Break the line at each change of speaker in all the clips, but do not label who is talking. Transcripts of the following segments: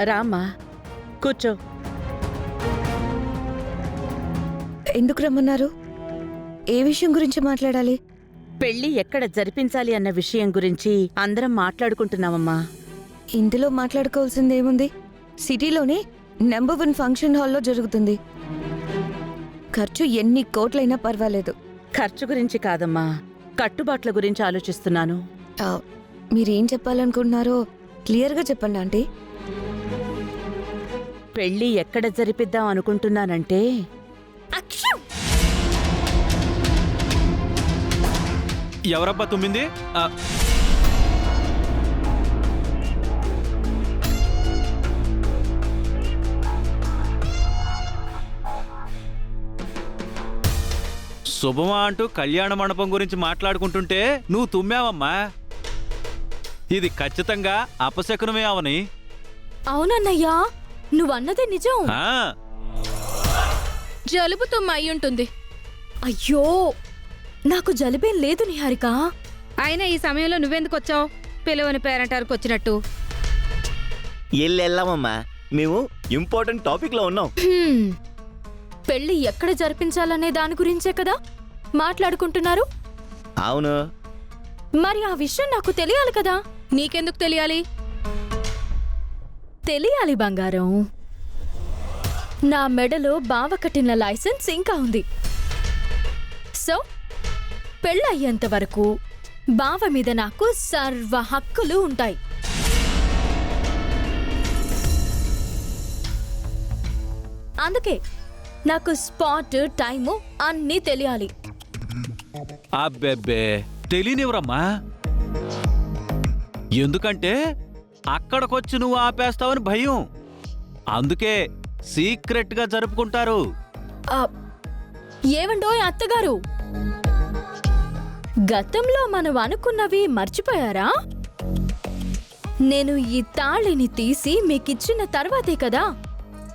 రామ్మా, కూర్చో.
ఎందుకు రమ్మన్నారు? ఏ విషయం గురించి మాట్లాడాలి?
పెళ్లి ఎక్కడ జరిపించాలి అన్న విషయం గురించి అందరం మాట్లాడుకుంటున్నామమ్మా.
ఇందులో మాట్లాడుకోవాల్సిందేముంది? సిటీలోనే నెంబర్ 1 ఫంక్షన్ హాల్లో జరుగుతుంది. ఖర్చు ఎన్ని కోట్లైనా పర్వాలేదు.
ఖర్చు గురించి కాదమ్మా, కట్టుబాట్ల గురించి ఆలోచిస్తున్నాను.
మీరేం చెప్పాలనుకుంటున్నారో క్లియర్గా చెప్పండి ఆంటీ.
పెళ్లి ఎక్కడ జరిపిద్దాం అనుకుంటున్నానంటే,
ఎవరబ్బా తుమ్మింది? శుభమా అంటూ కళ్యాణ మండపం గురించి మాట్లాడుకుంటుంటే నువ్వు తుమ్మావమ్మా. ఇది ఖచ్చితంగా అపశకునమే అవని.
అవునన్నయ్యా, నువ్వన్నదే నిజం.
జలుబు తుమ్మ అయ్యుంటుంది.
అయ్యో, నాకు జలుబేం లేదు నిహారిక.
అయినా ఈ సమయంలో నువ్వెందుకొచ్చావు? పిలువని పేరంటారుకు వచ్చినట్టు.
ఎల్లెళ్ళామమ్మా, మేము ఇంపార్టెంట్ టాపిక్లో ఉన్నాం.
పెళ్లి ఎక్కడ జరిపించాలనే దాని గురించే కదా మాట్లాడుకుంటున్నారు?
అవును.
మరి ఆ విషయం నాకు తెలియాలి కదా.
నీకెందుకు తెలియాలి?
తెలియాలి బంగారం. నా మెడలో బావ కట్టిన లైసెన్స్ ఇంకా ఉంది. సో పెళ్ళయ్యేంత వరకు బావ మీద నాకు సర్వ హక్కులు ఉంటాయి. అందుకే నాకు స్పాట్, టైము అన్నీ తెలియాలి.
అబ్బెబ్బే, తెలియనివరమ్మా. ఎందుకంటే అక్కడికొచ్చి నువ్వు ఆపేస్తావని భయం. అందుకే సీక్రెట్ గా జరుపుకుంటారు.
ఏవండోయ్ అత్తగారు, గతంలో మనం అనుకున్నవి మర్చిపోయారా? నేను ఈ తాళిని తీసి మీకిచ్చిన తర్వాతే కదా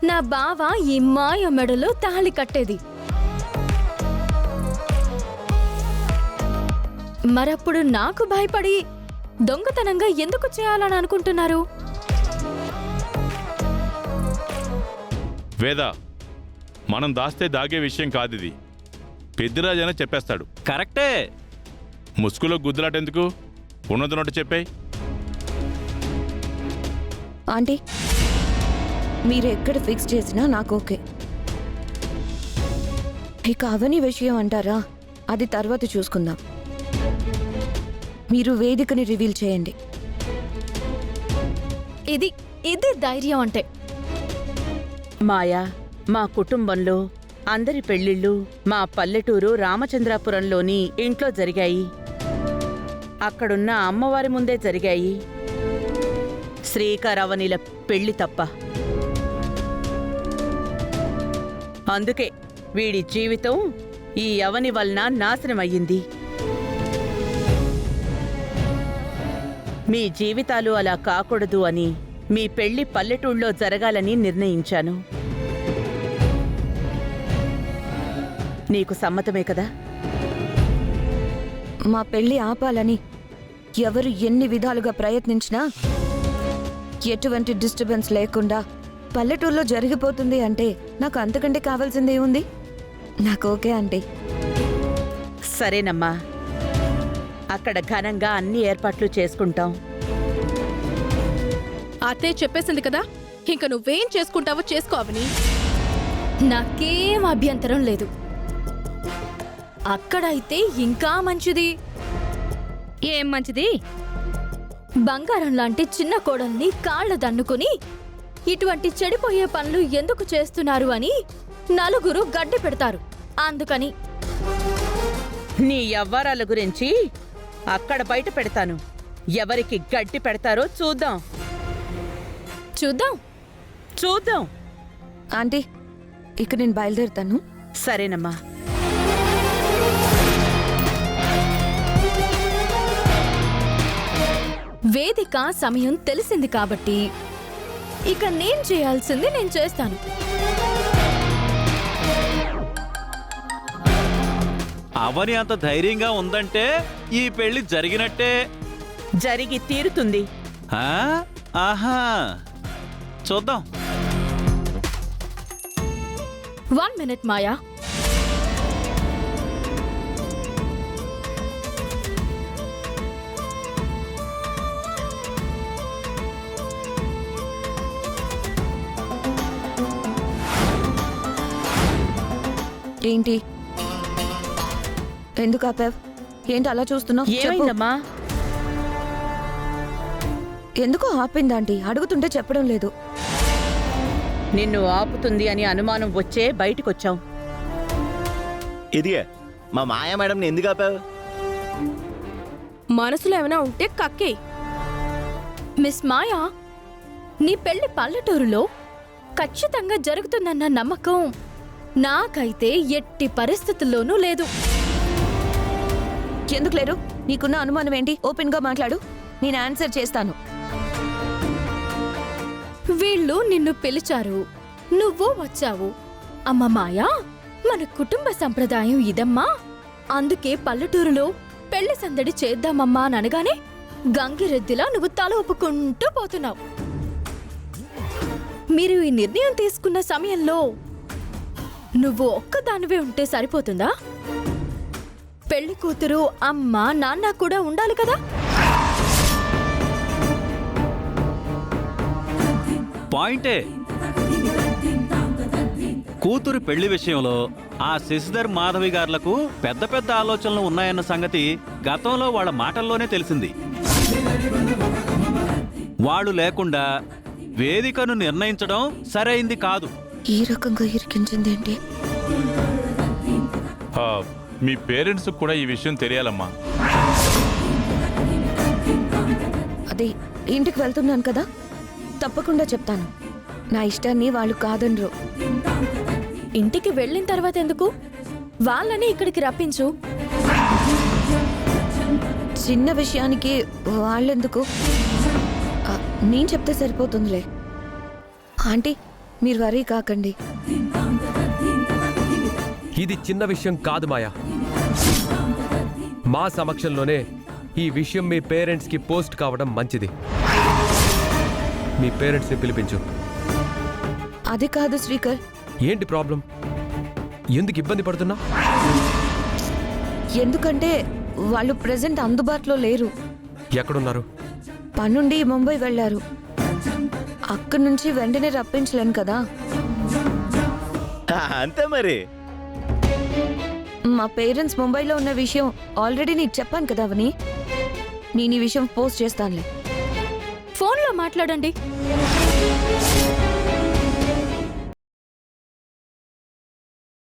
నా బావ ఈ మాయ మెడలో తాళి కట్టేది. మరప్పుడు నాకు భయపడి దొంగతనంగా ఎందుకు చేయాలని అనుకుంటున్నారు?
వేద, మనం దాస్తే దాగే విషయం కాదిది. పెద్దిరాజైనా చెప్పేస్తాడు.
కరెక్టే.
ముసుగులో గుద్దులాటెందుకు? ఉన్నది నోటి చెప్పాయి.
ఆంటీ, మీరు ఎక్కడ ఫిక్స్ చేసినా నాకు ఓకే. ఇక అవని విషయం అంటారా? అది తర్వాత చూసుకుందాం. మీరు వేదికని రివీల్ చేయండి.
ఇది ఇది ధైర్యం అంటే.
మాయా, మా కుటుంబంలో అందరి పెళ్లిళ్ళు మా పల్లెటూరు రామచంద్రాపురంలోని ఇంట్లో జరిగాయి. అక్కడున్న అమ్మవారి ముందే జరిగాయి. శ్రీకర్ అవనిల పెళ్లి తప్ప. అందుకే వీడి జీవితం ఈ అవని వలన నాశనమయ్యింది. మీ జీవితాలు అలా కాకూడదు అని మీ పెళ్లి పల్లెటూళ్ళలో జరగాలని నిర్ణయించాను. నీకు సమ్మతమే కదా?
మా పెళ్లి ఆపాలని ఎవరు ఎన్ని విధాలుగా ప్రయత్నించినా ఎటువంటి డిస్టర్బెన్స్ లేకుండా పల్లెటూరులో జరిగిపోతుంది అంటే నాకు అంతకంటే కావాల్సిందేముంది? నాకు ఓకే ఆంటీ.
సరేనమ్మా, అక్కడ ఘనంగా అన్ని ఏర్పాట్లు చేసుకుంటాం.
అతే చెప్పేసింది కదా, ఇంక నువ్వేం చేసుకుంటావో చేసుకో అవని.
నాకేం అభ్యంతరం లేదు. అక్కడైతే ఇంకా మంచిది.
ఏం మంచిది?
బంగారం లాంటి చిన్న కోడల్ని కాళ్ళ దన్నుకుని ఇటువంటి చెడిపోయే పనులు ఎందుకు చేస్తున్నారు అని నలుగురు గడ్డి పెడతారు. అందుకని
నీ యవ్వారాల గురించి అక్కడ బయట పెడతాను. ఎవరికి గడ్డి పెడతారో చూద్దాం.
చూద్దాం
చూద్దాం.
ఆంటీ, ఇక నేను బయలుదేరుతాను.
సరేనమ్మా.
వేదిక సమయం తెలిసింది కాబట్టి ఇక నేను చేయాల్సింది నేను చేస్తాను.
అవని అంత ధైర్యంగా ఉందంటే ఈ పెళ్లి జరిగినట్టే.
జరిగి తీరుతుంది.
ఆహా, చూద్దాం.
1 minute, మాయా.
ఏంటి ఎందుకు ఆపావ్? ఏంటి అలా చూస్తున్నావు?
ఏమైందమ్మా?
ఎందుకో ఆపిందాంటీ? అడుగుతుంటే చెప్పడం లేదు.
నిన్ను ఆపుతుంది అని అనుమానం వచ్చే బయటికొచ్చాం.
ఇదిగే మా మాయా మేడంని ఎందుకు ఆపావు?
మనసులో ఏమైనా ఉంటే కక్కే.
మిస్ మాయా, నీ పెళ్లి పల్లెటూరులో ఖచ్చితంగా జరుగుతుందన్న నమ్మకం నాకైతే ఎట్టి పరిస్థితుల్లోనూ లేదు.
ఎందుకు లేరు? నీకున్న అనుమానం ఏంటి? ఓపెన్ గా మాట్లాడు, నేను ఆన్సర్ చేస్తాను.
వీళ్ళు నిన్ను పిలిచారు, నువ్వు వచ్చావు. అమ్మ మాయా, మన కుటుంబ సంప్రదాయం ఇదమ్మా. అందుకే పల్లెటూరులో పెళ్లి సందడి చేద్దామమ్మా అని అనగానే గంగిరెద్దిలా నువ్వు తల ఒప్పుకుంటూ పోతున్నావు. మీరు ఈ నిర్ణయం తీసుకున్న సమయంలో నువ్వు ఒక్కదానివే ఉంటే సరిపోతుందా? పెళ్లి కూతురు అమ్మ నాన్న కూడా ఉండాలి కదా.
పాయింటే. కూతురు పెళ్లి విషయంలో ఆ శశిధర్ మాధవి గార్లకు పెద్ద పెద్ద ఆలోచనలు ఉన్నాయన్న సంగతి గతంలో వాళ్ళ మాటల్లోనే తెలిసింది. వాళ్ళు లేకుండా వేదికను నిర్ణయించడం సరైంది కాదు.
ఈ రకంగా ఇరికించింది ఏంటి?
మీ పేరెంట్స్ కూడా ఈ విషయం తెలియాలమ్మా.
అదే ఇంటికి వెళ్తున్నాను కదా, తప్పకుండా చెప్తాను. నా ఇష్టాన్ని వాళ్ళు కాదనరు.
ఇంటికి వెళ్ళిన తర్వాత ఎందుకు? వాళ్ళని ఇక్కడికి రప్పించు.
చిన్న విషయానికి వాళ్ళెందుకు? నేను చెప్తే సరిపోతుందిలే. ఆంటీ, మీరు వరీ కాకండి.
ఇది చిన్న విషయం కాదు మాయా. మా సమక్షంలోనే ఈ విషయం మీ పేరెంట్స్కి పోస్ట్ కావడం మంచిది. మీ పేరెంట్స్ని పిలిపించు.
అది కాదు శ్రీకర్.
ఏంటి ప్రాబ్లం? ఎందుకు ఇబ్బంది పడుతున్నా?
ఎందుకంటే వాళ్ళు ప్రెజెంట్ అందుబాటులో లేరు.
ఎక్కడున్నారు?
పనుండి ముంబై వెళ్ళారు. అక్కడి నుంచి వెంటనే రప్పించలేను కదా.
అంతే మరి.
మా పేరెంట్స్ ముంబైలో ఉన్న విషయం ఆల్రెడీ నీకు చెప్పాను కదా అవని. నేను ఈ విషయం పోస్ట్ చేస్తానులే.
ఫోన్లో మాట్లాడండి.